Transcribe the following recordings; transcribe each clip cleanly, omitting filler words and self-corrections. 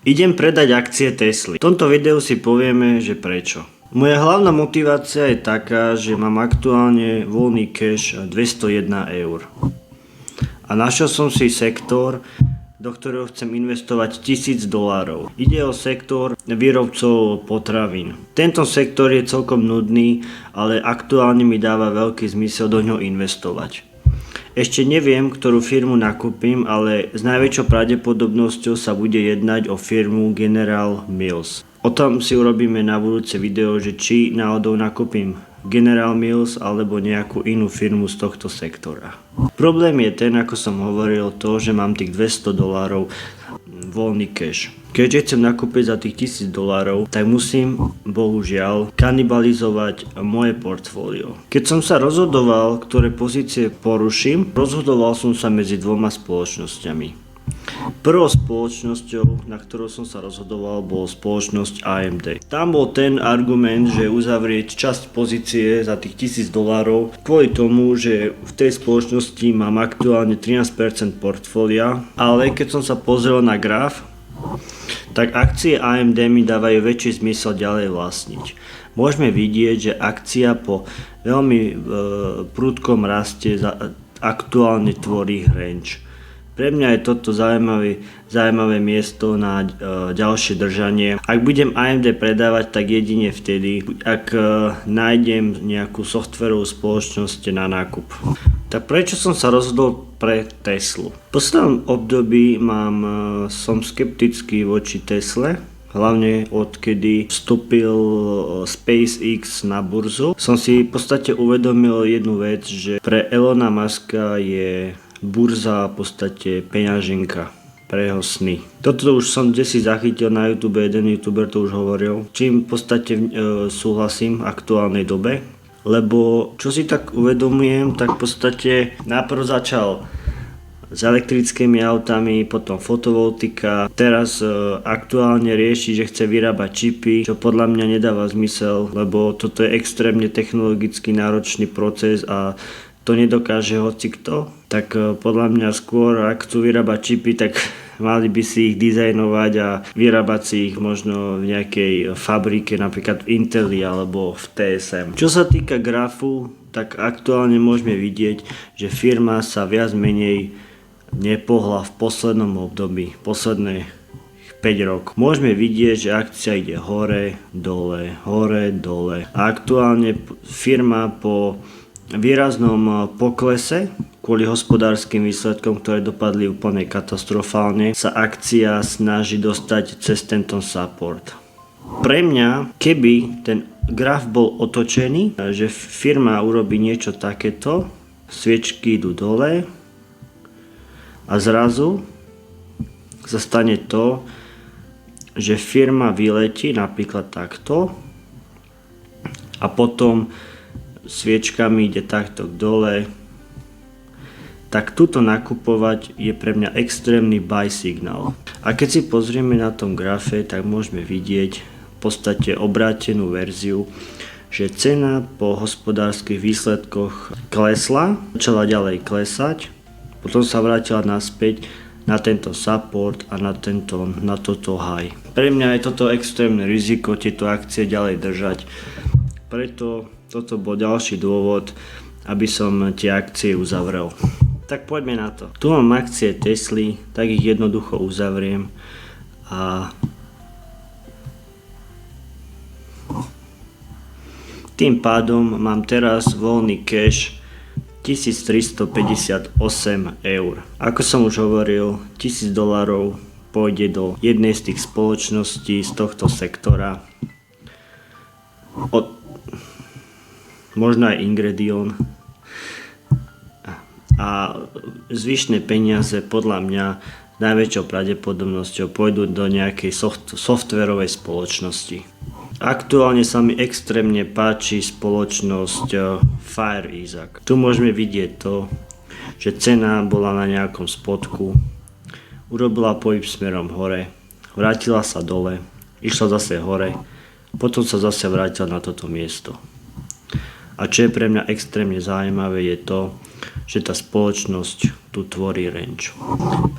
Idem predať akcie Tesly. V tomto videu si povieme, že prečo. Moja hlavná motivácia je taká, že mám aktuálne voľný cash 201 eur. A našiel som si sektor, do ktorého chcem investovať $1000. Ide o sektor výrobcov potravín. Tento sektor je celkom nudný, ale aktuálne mi dáva veľký zmysel do ňoho investovať. Ešte neviem, ktorú firmu nakúpim, ale s najväčšou pravdepodobnosťou sa bude jednať o firmu General Mills. O tom si urobíme na budúce video, že či náhodou nakúpim General Mills alebo nejakú inú firmu z tohto sektora. Problém je ten, ako som hovoril, to, že mám tých $200 voľný cash. Keďže chcem nakúpiť za tých $1000, tak musím, bohužiaľ, kanibalizovať moje portfólio. Keď som sa rozhodoval, ktoré pozície poruším, rozhodoval som sa medzi dvoma spoločnosťami. Prvou spoločnosťou, na ktorú som sa rozhodoval, bol spoločnosť AMD. Tam bol ten argument, že uzavrieť časť pozície za tých $1000 kvôli tomu, že v tej spoločnosti mám aktuálne 13% portfólia, ale keď som sa pozrel na graf, tak akcie AMD mi dávajú väčší zmysel ďalej vlastniť. Môžeme vidieť, že akcia po veľmi prudkom raste aktuálne tvorí range. Pre mňa je toto zaujímavé miesto na ďalšie držanie. Ak budem AMD predávať, tak jedine vtedy, ak nájdem nejakú softverovú spoločnosť na nákup. Tak prečo som sa rozhodol pre Teslu? V poslednom období som skeptický voči Tesle. Hlavne odkedy vstúpil SpaceX na burzu, som si v podstate uvedomil jednu vec, že pre Elona Muska je burza v podstate peňaženka pre jeho sny. Toto už som kdesi zachytil na YouTube, jeden youtuber to už hovoril, čím v podstate súhlasím v aktuálnej dobe, lebo čo si tak uvedomujem, tak v podstate najprv začal s elektrickými autami, potom fotovoltika, teraz aktuálne rieši, že chce vyrábať čipy, čo podľa mňa nedáva zmysel, lebo toto je extrémne technologicky náročný proces a to nedokáže hocikto, tak podľa mňa skôr, ak chcú vyrábať čipy, tak mali by si ich dizajnovať a vyrábať si ich možno v nejakej fabrike, napríklad v Inteli alebo v TSM. Čo sa týka grafu, tak aktuálne môžeme vidieť, že firma sa viac menej nepohla v poslednom období, posledné 5 rokov. Môžeme vidieť, že akcia ide hore, dole. A aktuálne firma po výraznom poklese kvôli hospodárskym výsledkom, ktoré dopadli úplne katastrofálne, sa akcia snaží dostať cez tento support. Pre mňa, keby ten graf bol otočený, že firma urobí niečo takéto, sviečky idú dole a zrazu sa stane to, že firma vyletí napríklad takto a potom sviečkami ide takto dole, tak tuto nakupovať je pre mňa extrémny buy signál. A keď si pozrieme na tom grafe, tak môžeme vidieť v podstate obrátenú verziu, že cena po hospodárskych výsledkoch klesla, začala ďalej klesať, potom sa vrátila naspäť na tento support a na toto high. Pre mňa je toto extrémne riziko tieto akcie ďalej držať, preto toto bol ďalší dôvod, aby som tie akcie uzavrel. Tak poďme na to. Tu mám akcie Tesly, tak ich jednoducho uzavriem a tým pádom mám teraz voľný cash $1358 eur. Ako som už hovoril, $1000 pôjde do jednej z tých spoločností z tohto sektora. Možno aj Ingredion. A zvyšné peniaze podľa mňa najväčšou pravdepodobnosťou pôjdu do nejakej softverovej spoločnosti. Aktuálne sa mi extrémne páči spoločnosť FireEasy. Tu môžeme vidieť to, že cena bola na nejakom spodku, urobila pohyb smerom hore, vrátila sa dole, išla zase hore, potom sa zase vrátila na toto miesto. A čo je pre mňa extrémne zaujímavé je to, že tá spoločnosť tu tvorí range.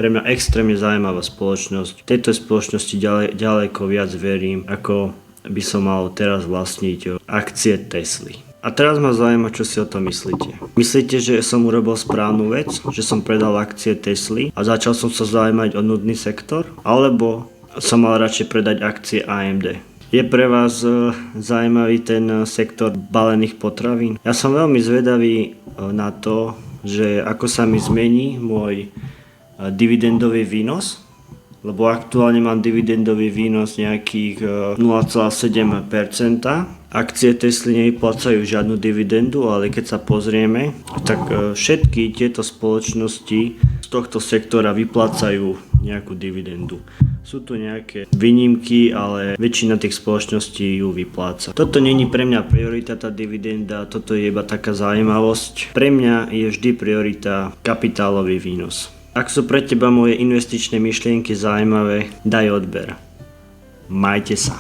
Pre mňa extrémne zaujímavá spoločnosť. Tejto spoločnosti ďaleko viac verím, ako by som mal teraz vlastniť akcie Tesly. A teraz ma zaujíma, čo si o tom myslíte. Myslíte, že som urobil správnu vec, že som predal akcie Tesly a začal som sa zaujímať o nudný sektor? Alebo som mal radšej predať akcie AMD? Je pre vás zaujímavý ten sektor balených potravín? Ja som veľmi zvedavý na to, že ako sa mi zmení môj dividendový výnos, lebo aktuálne mám dividendový výnos nejakých 0,7%. Akcie Tesly nevyplácajú žiadnu dividendu, ale keď sa pozrieme, tak všetky tieto spoločnosti z tohto sektora vyplácajú nejakú dividendu. Sú tu nejaké výnimky, ale väčšina tých spoločností ju vypláca. Toto není pre mňa priorita, tá dividenda, toto je iba taká zaujímavosť. Pre mňa je vždy priorita kapitálový výnos. Ak sú pre teba moje investičné myšlienky zaujímavé, daj odber. Majte sa.